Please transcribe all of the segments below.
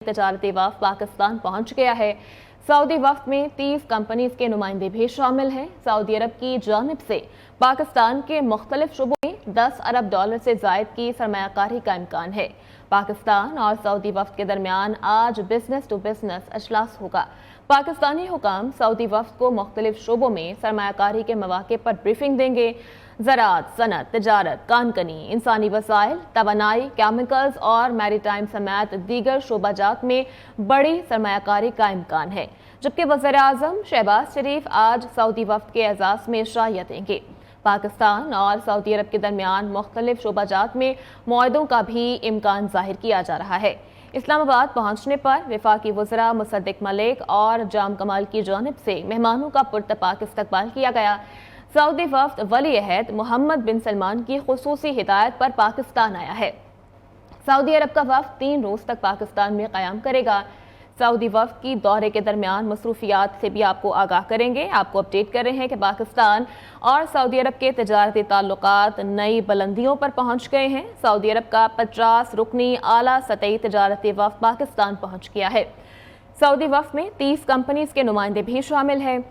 तजारती वफ़द पाकिस्तान पहुंच गया है। सऊदी वफ़द में 30 कंपनीज के नुमाइंदे भी शामिल हैं। सऊदी अरब की जानिब से पाकिस्तान के मुख्तलिफ शुबों में 10 अरब डॉलर से ज़ायद की सरमायाकारी का इम्कान है। पाकिस्तान और सऊदी वफ़द के दरमियान आज बिजनेस टू बिजनेस अजलास होगा। पाकिस्तानी हुकाम सऊदी वफ़द को मुख्तलिफ शुबों में सरमायाकारी के मौके पर ब्रीफिंग देंगे। ज़राअत, सनत, तिजारत, कानकनी, इंसानी वसाइल, तवानाई, केमिकल्स और मैरीटाइम समेत दीगर शोबाजात में बड़ी सरमायाकारी का इम्कान है। जबकि वज़ीर-ए-आज़म शहबाज शरीफ आज सऊदी वफ़द के एजाज़ में शायियत देंगे। पाकिस्तान और सऊदी अरब के दरमियान मुख्तलिफ शोबाजात में मुआहदों का भी इम्कान जाहिर किया जा रहा है। इस्लामाबाद पहुंचने पर वफाकी वज़रा मुसद्दिक मलिक और जाम कमाल की जानिब से मेहमानों का पुरतपाक इस्तकबाल किया गया। सऊदी वफ़द वली अहद मोहम्मद बिन सलमान की खुसूसी हिदायत पर पाकिस्तान आया है। सऊदी अरब का वफ़द 3 रोज़ तक पाकिस्तान में क़याम करेगा। सऊदी वफ़द की दौरे के दरमियान मसरूफियात से भी आपको आगाह करेंगे। आपको अपडेट कर रहे हैं कि पाकिस्तान और सऊदी अरब के तजारती ताल्लुकात नई बुलंदियों पर पहुंच गए हैं। सऊदी अरब का 50 रुकनी आला सतही तजारती वफ़द पाकिस्तान पहुंच गया है। सऊदी वफ़द में 30 कंपनीज के नुमाइंदे भी शामिल हैं।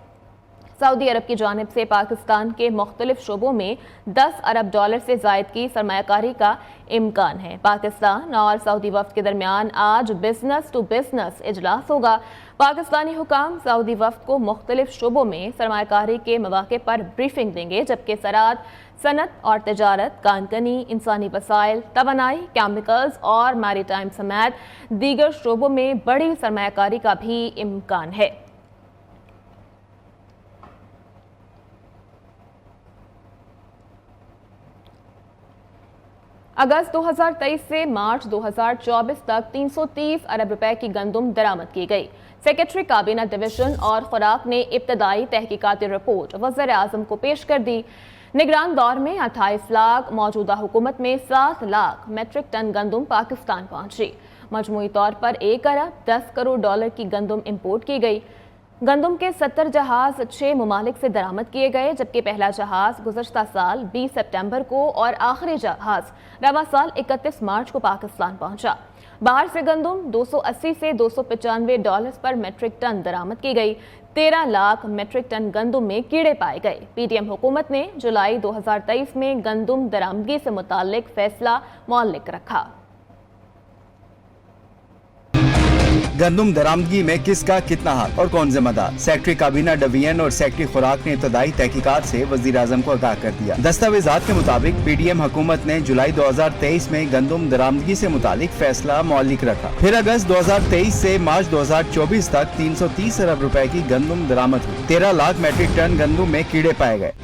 सऊदी अरब की जानिब से पाकिस्तान के मुख्तलिफ शोबों में 10 अरब डॉलर से ज़ायद की सरमायाकारी का इम्कान है। पाकिस्तान और सऊदी वफ़द के दरमियान आज बिजनेस टू बिजनेस इजलास होगा। पाकिस्तानी हुकाम सऊदी वफ़द को मुख्तलिफ शोबों में सरमायाकारी के मौके पर ब्रीफिंग देंगे, जबकि ज़राअत, सनत और तिजारत, कानकनी, इंसानी वसाइल, तवानाई, केमिकल्स और मैरीटाइम समेत दीगर शोबों में बड़ी सरमायाकारी का भी इम्कान है। अगस्त 2023 से मार्च 2024 तक 330 अरब रुपए की गंदम दरामद की गई। सेक्रेटरी काबीना डिवीजन और खुराक ने इब्तदाई तहकीकाती रिपोर्ट वज़ीर-ए-आज़म को पेश कर दी। निगरान दौर में 28 लाख, मौजूदा हुकूमत में 7 लाख मेट्रिक टन गंदम पाकिस्तान पहुंची। मजमूई तौर पर 1 अरब 10 करोड़ डॉलर की गंदम इंपोर्ट की गई। गंदम के 70 जहाज 6 ममालिक से दरामद किए गए, जबकि पहला जहाज गुज़श्ता साल 20 सितंबर को और आखिरी जहाज रवा साल 31 मार्च को पाकिस्तान पहुंचा। बाहर से गंदम 280 से 295 डॉलर पर मेट्रिक टन दरामद की गई। 13 लाख मेट्रिक टन गंदम में कीड़े पाए गए। पीडीएम हुकूमत ने जुलाई 2023 में गंदम दरामदगी से मुताल्लिक फैसला मुअल्लिक रखा। गंदम दरामदगी में किसका कितना हाथ और कौन जिम्मेदार? सेक्रेटरी काबीना डिवीजन और सेक्रेटरी खुराक ने इब्तदाई तहकीकात से वज़ीर-ए-आज़म को आगाह कर दिया। दस्तावेजात के मुताबिक पीडीएम हुकूमत ने जुलाई 2023 में गंदम दरामदगी से मुतालिक फैसला मुअल्लिक रखा। फिर अगस्त 2023 से मार्च 2024 तक 330 अरब रुपए की गंदम दरामद हुई। 13 लाख मेट्रिक टन गंदम में कीड़े पाए गए।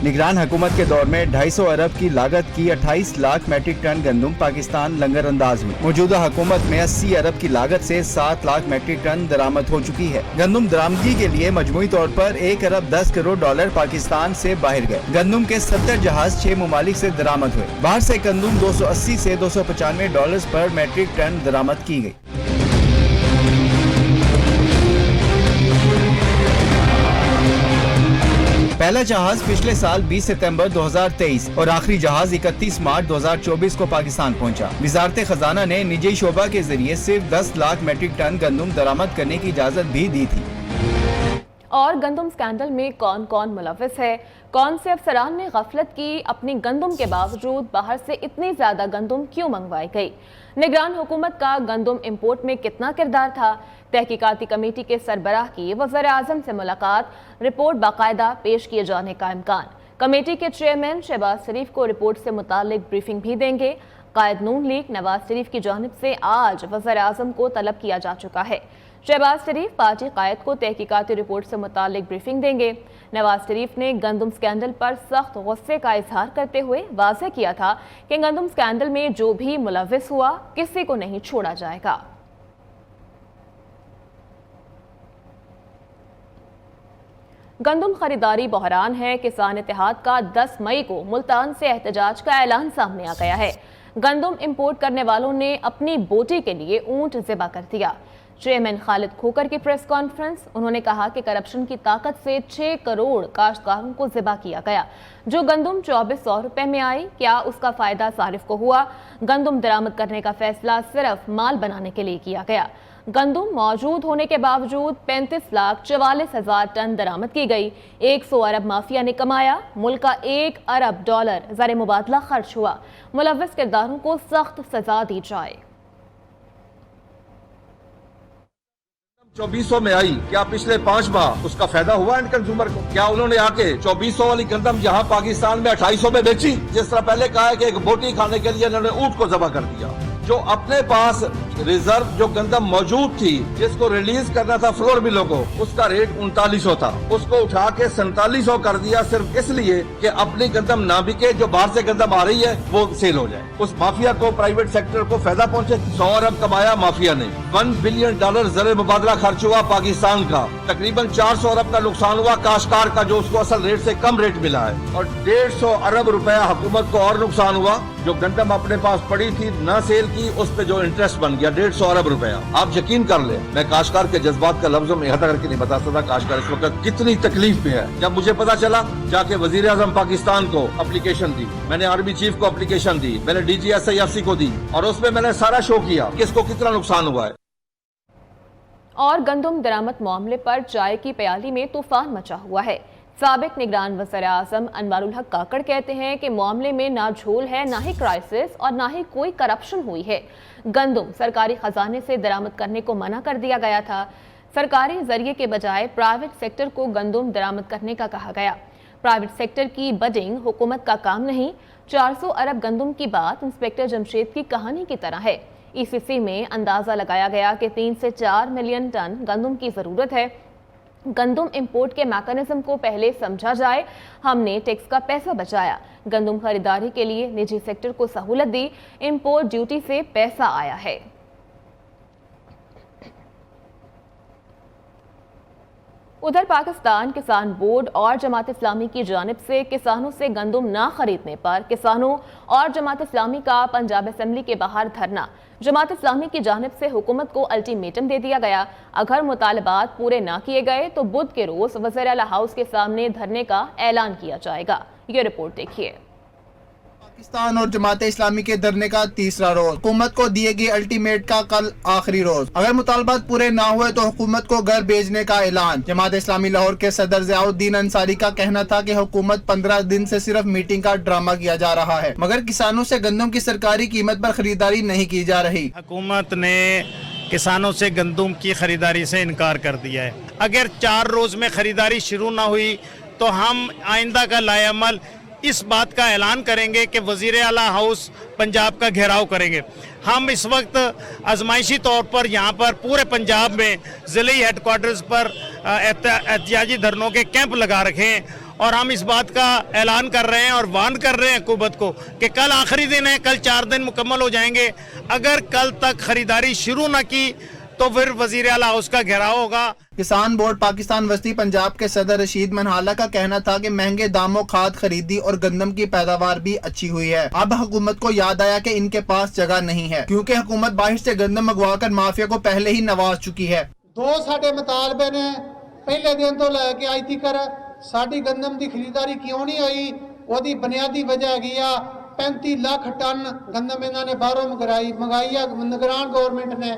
निगरान हुकूमत के दौर में 250 अरब की लागत की 28 लाख मेट्रिक टन गंदम पाकिस्तान लंगर अंदाज हुई। मौजूदा हुकूमत में 80 अरब की लागत से 7 लाख मेट्रिक टन दरामद हो चुकी है। गंदम दरामदगी के लिए मजमूई तौर पर 1 अरब 10 करोड़ डॉलर पाकिस्तान से बाहर गए। गंदम के 70 जहाज 6 ममालिक से दरामद हुए। बाहर से गंदम 280 से 295 डॉलर पर मेट्रिक टन दरामद की गई। पहला जहाज पिछले साल 20 सितंबर 2023 और आखिरी जहाज 31 मार्च 2024 को पाकिस्तान पहुंचा। वजारत खजाना ने निजी शोबा के जरिए सिर्फ 10 लाख मेट्रिक टन गंदम दरामद करने की इजाजत भी दी थी। और गंदम स्कैंडल में कौन कौन मुलव्विस है? कौन से अफसरान ने गफलत की? अपनी गंदम के बावजूद बाहर से इतनी ज्यादा गंदम क्यों मंगवाई गई? निगरान हुकूमत का गंदम इंपोर्ट में कितना किरदार था? तहकीकाती कमेटी के सरबराह की वज़ीर-ए-आज़म से मुलाकात, रिपोर्ट बाकायदा पेश किए जाने का इम्कान। कमेटी के चेयरमैन शहबाज शरीफ को रिपोर्ट से मुतालिक ब्रीफिंग भी देंगे। कायद नून लीग नवाज शरीफ की जानिब से आज वज़ीर-ए-आज़म को तलब किया जा चुका है। शहबाज शरीफ पार्टी कायद को तहकीकाती रिपोर्ट से मुतालिक ब्रीफिंग देंगे। नवाज शरीफ ने गंदम स्कैंडल पर सख्त गुस्से का इजहार करते हुए वाज़ेह किया था कि गंदम स्कैंडल में जो भी मुलव्विस हुआ किसी को नहीं छोड़ा जाएगा। गंदम खरीदारी बहरान है। किसान इत्तेहाद का 10 मई को मुल्तान से एहतजाज का ऐलान सामने आ गया है। गंदम इंपोर्ट करने वालों ने अपनी बोटी के लिए ऊंट ज़िबा कर दिया। चेयरमैन खालिद खोकर की प्रेस कॉन्फ्रेंस। उन्होंने कहा कि करप्शन की ताकत से 6 करोड़ काश्तकारों को ज़िबा किया गया। जो गंदुम 2400 रुपए में आई, क्या उसका फायदा सारिफ को हुआ? गंदुम दरामद करने का फैसला सिर्फ माल बनाने के लिए किया गया। गंदुम मौजूद होने के बावजूद 35,44,000 टन दरामद की गई। 100 अरब माफिया ने कमाया। मुल्क का $1 अरब ज़र मुबादला खर्च हुआ। मुलव्वस किरदारों को सख्त सजा दी जाए। 2400 में आई, क्या पिछले 5 माह उसका फायदा हुआ एंड कंज्यूमर को? क्या उन्होंने आके 2400 वाली गंदम यहाँ पाकिस्तान में 2800 में बेची? जिस तरह पहले कहा है कि एक बोटी खाने के लिए इन्होंने ऊंट को ज़बह कर दिया। जो अपने पास रिजर्व जो गंदम मौजूद थी, जिसको रिलीज करना था फ्लोर मिलों को, उसका रेट 3900 था, उसको उठा के 4700 कर दिया, सिर्फ इसलिए कि अपनी गंदम ना बिके, जो बाहर से गंदम आ रही है वो सेल हो जाए। उस माफिया को, प्राइवेट सेक्टर को फायदा पहुंचे। 100 अरब कमाया माफिया ने। $1 बिलियन ज़र मुबादला खर्च हुआ पाकिस्तान का। तकरीबन 400 अरब का नुकसान हुआ काश्तकार का, जो उसको असल रेट से कम रेट मिला है। और 150 अरब रुपया हुकूमत को और नुकसान हुआ। जो गंदम अपने पास पड़ी थी ना सेल की, उस पे जो इंटरेस्ट बन गया 150 अरब रुपया। आप यकीन कर ले, मैं काश्तकार के जज्बात का लफ्जों में अदा करके नहीं बता सकता काश्तकार इस वक्त कितनी तकलीफ में है। जब मुझे पता चला, जाके वजीर आजम पाकिस्तान को एप्लीकेशन दी, मैंने आर्मी चीफ को एप्लीकेशन दी, मैंने DGSIFC को दी, और उसमें मैंने सारा शो किया कि इसको कितना नुकसान हुआ है। और गंदुम दरामद मामले पर चाय की प्याली में तूफान मचा हुआ है। साबिक निगरान वज़ीर आज़म अनवारुल हक काकड़ कहते हैं कि मामले में ना झोल है, ना ही क्राइसिस और ना ही कोई करप्शन हुई है। गंदुम सरकारी खजाने से दरामद करने को मना कर दिया गया था। सरकारी जरिए के बजाय प्राइवेट सेक्टर को गंदुम दरामद करने का कहा गया। प्राइवेट सेक्टर की बडिंग हुकूमत का काम नहीं। 400 अरब गंदुम की बात इंस्पेक्टर जमशेद की कहानी की तरह है। ECC में अंदाजा लगाया गया कि 3 से 4 मिलियन टन गंदुम की जरूरत है। गंदुम इंपोर्ट के मैकेनिज्म को पहले समझा जाए। हमने टैक्स का पैसा बचाया। गंदुम खरीदारी के लिए निजी सेक्टर को सहूलत दी। इंपोर्ट ड्यूटी से पैसा आया है। उधर पाकिस्तान किसान बोर्ड और जमात इस्लामी की जानिब से किसानों से गंदुम ना खरीदने पर किसानों और जमात इस्लामी का पंजाब असेंबली के बाहर धरना। जमात इस्लामी की जानिब से हुकूमत को अल्टीमेटम दे दिया गया। अगर मुतालबात पूरे ना किए गए तो बुध के रोज वज़ीर आला हाउस के सामने धरने का ऐलान किया जाएगा। ये रिपोर्ट देखिए। पाकिस्तान और जमात इस्लामी के धरने का तीसरा रोज। हुकूमत को दिए गए अल्टीमेट का कल आखिरी रोज। अगर मुतालबात पूरे ना हुए तो हुकूमत को घर भेजने का ऐलान। जमात इस्लामी लाहौर के सदर ज़ियाउद्दीन अंसारी का कहना था कि हुकूमत 15 दिन से सिर्फ मीटिंग का ड्रामा किया जा रहा है, मगर किसानों से गंदम की सरकारी कीमत पर खरीदारी नहीं की जा रही। हुकूमत ने किसानों से गंदम की खरीदारी से इनकार कर दिया है। अगर 4 रोज में खरीदारी शुरू ना हुई तो हम आइंदा का लाएअमल इस बात का ऐलान करेंगे कि वज़ीर आला हाउस पंजाब का घेराव करेंगे। हम इस वक्त आजमाइशी तौर पर यहाँ पर पूरे पंजाब में ज़िले हेडक्वार्टर्स पर एहतियाजी धरनों के कैंप लगा रखे हैं, और हम इस बात का ऐलान कर रहे हैं और वार्न कर रहे हैं हुकूमत को कि कल आखिरी दिन है, कल 4 दिन मुकम्मल हो जाएंगे। अगर कल तक खरीदारी शुरू न की तो फिर वज़ीर आला हाउस का घेराव होगा। किसान बोर्ड पाकिस्तान वस्ती पंजाब के सदर रशीद मनहाला का कहना था कि महंगे दामों खाद खरीदी और गंदम की पैदावार भी अच्छी हुई है। अब हुकूमत को याद आया कि इनके पास जगह नहीं है, क्योंकि हुकूमत बाहर से गंदम मंगवाकर माफिया को पहले ही नवाज चुकी है। 2 साडे मुतालबे ने पहले दिन तो लैके अज तक साडी गंदम की खरीदारी क्यों नहीं हुई? ओदी बुनियादी वजह हैगी आ 35 लाख टन गंदम इन्होंने बाहरों मंगाई है निगरान गवर्नमेंट ने।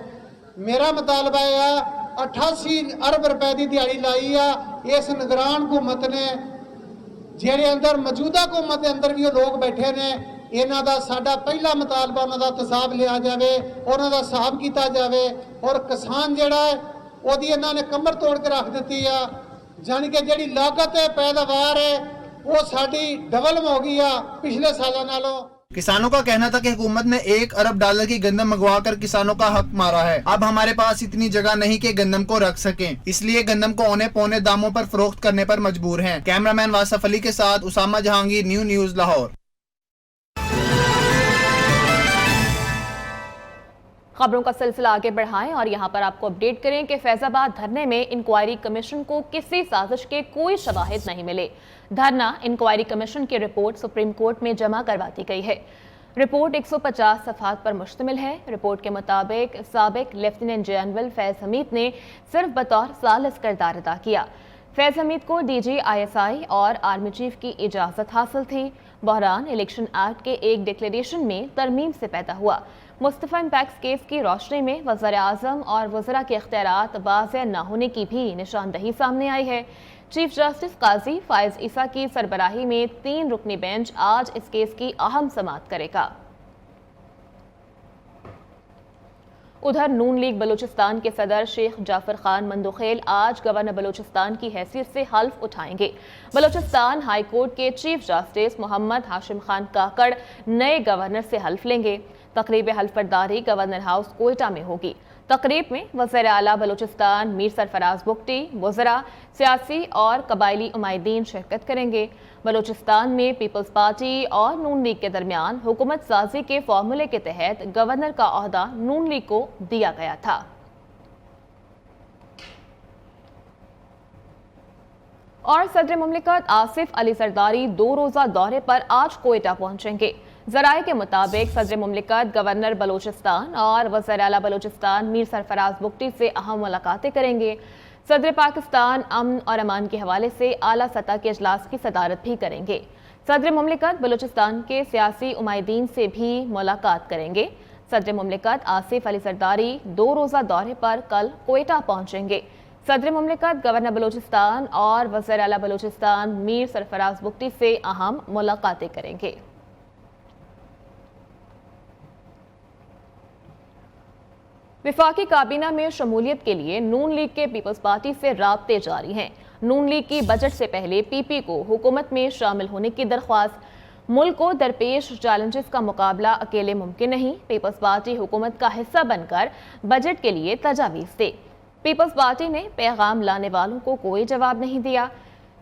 मेरा मुतालबा है 88 अरब रुपए की दिहाड़ी लाई है इस निगरान हुकूमत ने, जेड़े अंदर मौजूदा हुकूमत के अंदर भी लोग बैठे ने। इन्हां दा साडा पहला मुतालबा उन्हां दा तसाब लिया जाए, उन्हां दा हिसाब किया जाए, और किसान जिहड़ा है ओदी इन्हां ने कमर तोड़ के रख दी है। जानी कि जिहड़ी लागत है पैदावार है वो साडी डबल हो गई है पिछले सालों नालों। किसानों का कहना था कि हुकूमत ने $1 अरब की गंदम मंगवाकर किसानों का हक मारा है। अब हमारे पास इतनी जगह नहीं कि गंदम को रख सकें, इसलिए गंदम को औने पौने दामों पर फरोख्त करने पर मजबूर हैं। कैमरामैन वासफ अली के साथ उसामा जहांगीर, न्यूज़ लाहौर। खबरों का सिलसिला आगे बढ़ाएं और यहां पर आपको अपडेट करें कि फैजाबाद धरने में इंक्वायरी कमीशन को किसी साजिश के कोई शवाहिद नहीं मिले। धरना इंक्वायरी कमीशन की रिपोर्ट सुप्रीम कोर्ट में जमा करवा दी गई है। रिपोर्ट 150 सफ़हात पर मुश्तमिल है। रिपोर्ट के मुताबिक साबिक लेफ्टिनेंट जनरल फैज़ हमीद ने सिर्फ बतौर सालिस किरदार अदा किया। फैज़ हमीद को DG ISI और आर्मी चीफ की इजाज़त हासिल थी। बहरान इलेक्शन एक्ट के एक डिक्लेरेशन में तरमीम से पैदा हुआ। मुस्तफ़ा इम्पैक्स केस की रोशनी में वज़ीर आज़म और वज़रा के इख्तियारात वाज़ेह न होने की भी निशानदही सामने आई है। चीफ जस्टिस काजी फायज ईसा की सरबराही में 3 रुकनी बेंच आज इस केस की अहम समाअत करेगा। उधर नून लीग बलूचिस्तान के सदर शेख जाफर खान मंदोखेल आज गवर्नर बलूचिस्तान की हैसियत से हल्फ उठाएंगे। बलूचिस्तान हाई कोर्ट के चीफ जस्टिस मोहम्मद हाशिम खान काकड़ नए गवर्नर से हल्फ लेंगे। तकरीब हल्फ बर्दारी गवर्नर हाउस कोयटा में होगी। तकरीब में वज़ीर आला बलूचिस्तान मीर सरफराज बुगटी, वज़रा, सियासी और कबायली उमायदीन शिरकत करेंगे। बलूचिस्तान में पीपल्स पार्टी और नून लीग के दरमियान हुकूमत साजी के फॉर्मूले के तहत गवर्नर का ओहदा नून लीग को दिया गया था। और सदर मुमलिकत आसिफ अली जरदारी 2 रोज़ा दौरे पर आज कोयटा पहुंचेंगे। ज़राए के मुताबिक सदर मुमलिकत गवर्नर बलूचिस्तान और वज़ीर आला बलूचिस्तान मीर सरफराज बुगटी से अहम मुलाकातें करेंगे। सदर पाकिस्तान अमन और अमान के हवाले से आला सतह के इजलास की सदारत भी करेंगे। सदर मुमलिकत बलूचिस्तान के सियासी उमायदीन से भी मुलाकात करेंगे। सदर मुमलिकत आसिफ अली जरदारी 2 रोज़ा दौरे पर कल कोयटा पहुंचेंगे। सदर मुमलिकत गवर्नर बलूचिस्तान और वज़ीर आला बलूचिस्तान मीर सरफराज बुगटी से अहम मुलाकातें करेंगे। विफाकी काबीना में शमूलियत के लिए नून लीग के पीपल्स पार्टी से राब्ते जारी हैं। नून लीग की बजट से पहले PP को हुकूमत में शामिल होने की दरख्वास्त। मुल्क को दरपेश चैलेंजेस का मुकाबला अकेले मुमकिन नहीं। पीपल्स पार्टी हुकूमत का हिस्सा बनकर बजट के लिए तजावीज़ दे। पीपल्स पार्टी ने पैगाम लाने वालों को कोई जवाब नहीं दिया।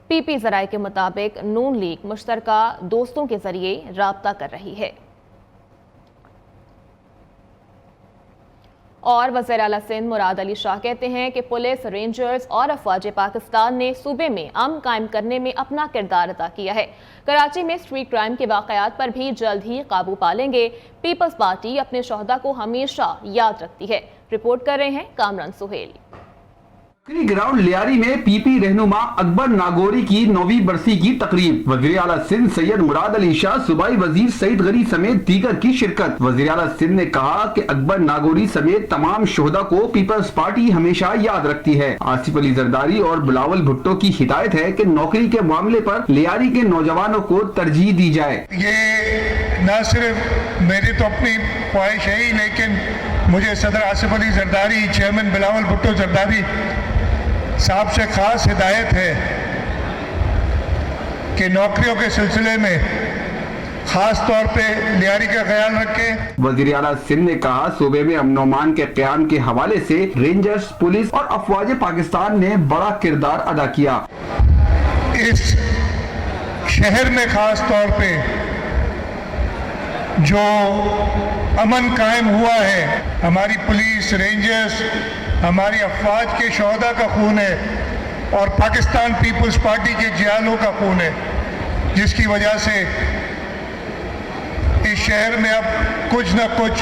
PP ज़राए के मुताबिक नून लीग मुश्तरका दोस्तों के जरिए राब्ता कर रही है। और वज़ीर आला सिंध मुराद अली शाह कहते हैं कि पुलिस, रेंजर्स और अफवाज पाकिस्तान ने सूबे में अमन कायम करने में अपना किरदार अदा किया है। कराची में स्ट्रीट क्राइम के वाक़यात पर भी जल्द ही काबू पा लेंगे। पीपल्स पार्टी अपने शोहदा को हमेशा याद रखती है। रिपोर्ट कर रहे हैं कामरान सुहेल। ग्राउंड लियारी में PP रहनुमा अकबर नागौरी की 9वीं बरसी की तकरीब। वज़ीर आला सिंध सैयद मुराद अली शाह, सूबाई वजीर सईद गनी समेत दीगर की शिरकत। वज़ीर आला सिंध ने कहा कि अकबर नागौरी समेत तमाम शोहदा को पीपल्स पार्टी हमेशा याद रखती है। आसिफ अली जरदारी और बिलावल भुट्टो की हिदायत है कि नौकरी के मामले पर लियारी के नौजवानों को तरजीह दी जाए। ये न सिर्फ मेरी तो अपनी ख्वाहिश है ही, लेकिन मुझे सदर आसिफ अली जरदारी, चेयरमैन बिलावल भुट्टो जरदारी साहब से खास हिदायत है कि नौकरियों के सिलसिले में खास तौर पे लियारी का ख्याल रखें। वज़ीर आला सिंध ने कहा, सूबे में अमन अमान के क़याम के हवाले से रेंजर्स, पुलिस और अफवाज पाकिस्तान ने बड़ा किरदार अदा किया। इस शहर में खास तौर पे जो अमन कायम हुआ है, हमारी पुलिस, रेंजर्स, हमारी अफवाज के शोहदा का खून है और पाकिस्तान पीपल्स पार्टी के जियालों का खून है, जिसकी वजह से इस शहर में अब कुछ न कुछ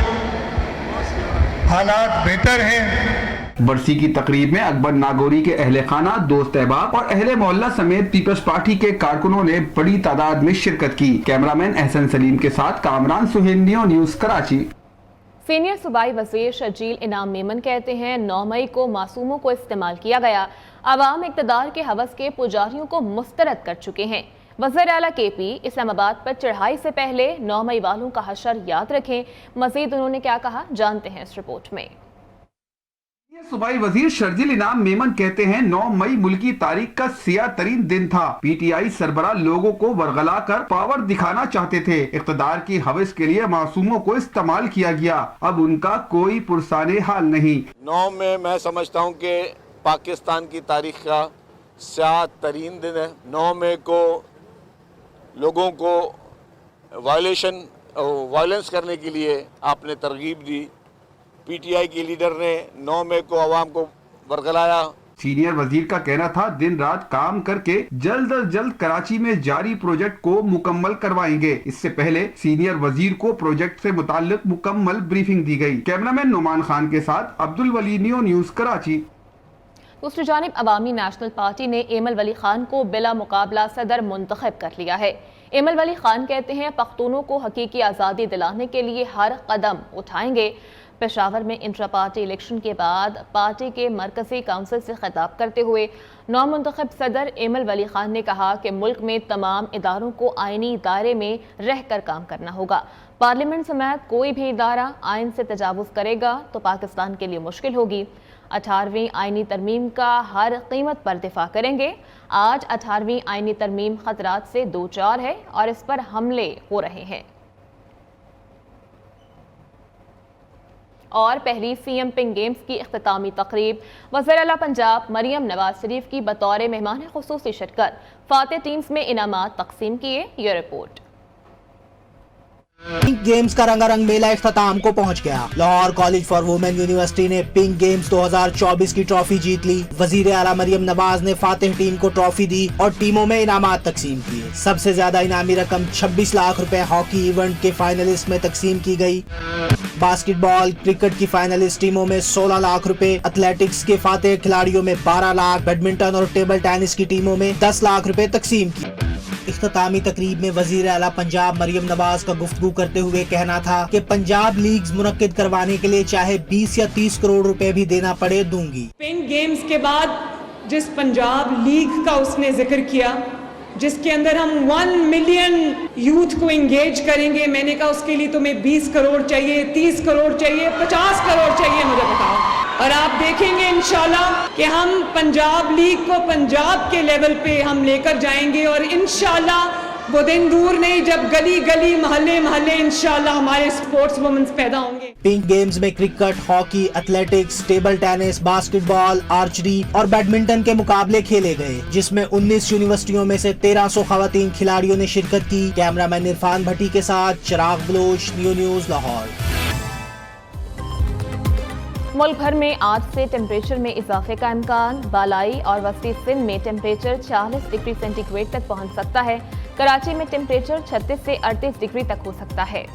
हालात बेहतर हैं। बरसी की तकरीब में अकबर नागौरी के अहले खाना, दोस्त अहबाब और अहले मोहल्ला समेत पीपल्स पार्टी के कारकुनों ने बड़ी तादाद में शिरकत की। कैमरामैन एहसन सलीम के साथ कामरान सुहेल, न्यूज़ कराची। सीनियर सूबाई वज़ीर शर्जील इनाम मेमन कहते हैं 9 मई को मासूमों को इस्तेमाल किया गया। अवाम इक़्तिदार के हवस के पुजारियों को मुस्तरद कर चुके हैं। वज़ीर आला KP इस्लामाबाद पर चढ़ाई से पहले 9 मई वालों का हशर याद रखें। मजीद उन्होंने क्या कहा, जानते हैं इस रिपोर्ट में। सूबाई वजीर शर्जील इनाम मेमन कहते हैं 9 मई मुल्की तारीख का सियाह तरीन दिन था। PTI सरबरा लोगों को वरगला कर पावर दिखाना चाहते थे। इक़्तिदार की हवस के लिए मासूमों को इस्तेमाल किया गया। अब उनका कोई पुरसाने हाल नहीं। 9 में मैं समझता हूँ कि पाकिस्तान की तारीख का स्याह तरीन दिन है। 9 मई को लोगों को वायलेंस करने के लिए आपने तरगीब दी। PTI की लीडर ने 9 मई को आवाम को वरगलाया। सीनियर वजीर का कहना था दिन रात काम करके जल्द अज जल्द कराची में जारी प्रोजेक्ट को मुकम्मल करवाएंगे। इससे पहले सीनियर वजीर को प्रोजेक्ट से मुताल्लिक मुकम्मल ब्रीफिंग दी गई। कैमरामैन नुमान खान के साथ अब्दुल वली, नियो न्यूज़, कराची। दूसरी जानिब अवामी नेशनल पार्टी ने एमल वली खान को बिला मुकाबला सदर मुंतखब कर लिया है। एमल वली खान कहते हैं पख्तूनों को हकीकी आज़ादी दिलाने के लिए हर कदम उठाएंगे। पेशावर में इंट्रा पार्टी इलेक्शन के बाद पार्टी के मरकजी काउंसिल से खिताब करते हुए नौमुंतखब सदर एमल वली खान ने कहा कि मुल्क में तमाम इदारों को आइनी दायरे में रह कर काम करना होगा। पार्लियामेंट समेत कोई भी इदारा आइन से तजावुज़ करेगा तो पाकिस्तान के लिए मुश्किल होगी। 18वीं आइनी तरमीम का हर कीमत पर दिफा करेंगे। आज 18वीं आइनी तरमीम खतरात से दो चार है और इस पर हमले हो रहे हैं। और पहली सीएम पिंक गेम्स की इख्तितामी तकरीब वज़ीर आला पंजाब मरियम नवाज शरीफ की बतौर मेहमान खुसूसी शिरकत, फातेह टीम्स में इनामात तकसीम किए। ये रिपोर्ट। पिंक गेम्स का रंगारंग मेला इख्तिताम को पहुंच गया। Lahore college for women university ने पिंक गेम्स 2024 की ट्रॉफी जीत ली। वजीर आला मरियम नवाज ने फातेह टीम को ट्रॉफी दी और टीमों में इनामात तकसीम किए। सबसे ज्यादा इनामी रकम 26 लाख रुपए हॉकी इवेंट के फाइनलिस्ट में तकसीम की गई। बास्केटबॉल, क्रिकेट की फाइनलिस्ट टीमों में 16 लाख रुपए, एथलेटिक्स के फातेह खिलाड़ियों में 12 लाख, बैडमिंटन और टेबल टेनिस की टीमों में 10 लाख रुपए तकसीम किए। इख्तितामी तकरीब में वजीर आला पंजाब मरियम नवाज का गुफ्तगू करते हुए कहना था कि पंजाब लीग्स मुनक्किद करवाने के लिए चाहे 20 या 30 करोड़ रुपए भी देना पड़े दूंगी। पिंक गेम्स के बाद जिस पंजाब लीग का उसने जिक्र किया, जिसके अंदर हम 1 मिलियन यूथ को एंगेज करेंगे, मैंने कहा उसके लिए तुम्हें 20 करोड़ चाहिए, 30 करोड़ चाहिए, 50 करोड़ चाहिए, मुझे बताओ। और आप देखेंगे इंशाल्लाह कि हम पंजाब लीग को पंजाब के लेवल पे हम लेकर जाएंगे और इंशाल्लाह वो दिन दूर नहीं जब गली गली महल्ले महल्ले इंशाल्लाह हमारे स्पोर्ट्स वुमेन्स पैदा होंगे। पिंक गेम्स में cricket, hockey, athletics, table tennis, basketball, archery और बैडमिंटन के मुकाबले खेले गए, जिसमें 19 यूनिवर्सिटियों में से 1300 खवातीन खिलाड़ियों ने शिरकत की। कैमरामैन इरफान भट्टी के साथ चिराग बलोच, नियो न्यूज़, लाहौर। मुल्क भर में आज से टेम्परेचर में इजाफे का इम्कान। बालाई और वस्ती सिंध में टेम्परेचर 40 डिग्री सेंटीग्रेड तक पहुंच सकता है। कराची में टेम्परेचर 36 से 38 डिग्री तक हो सकता है।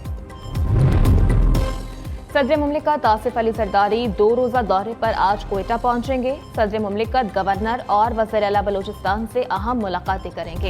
सदर मुमलिकत आसिफ अली जरदारी 2 रोज़ा दौरे पर आज कोयटा पहुंचेंगे। सदर मुमलिकत गवर्नर और वज़ीर आला बलूचिस्तान से अहम मुलाकातें करेंगे।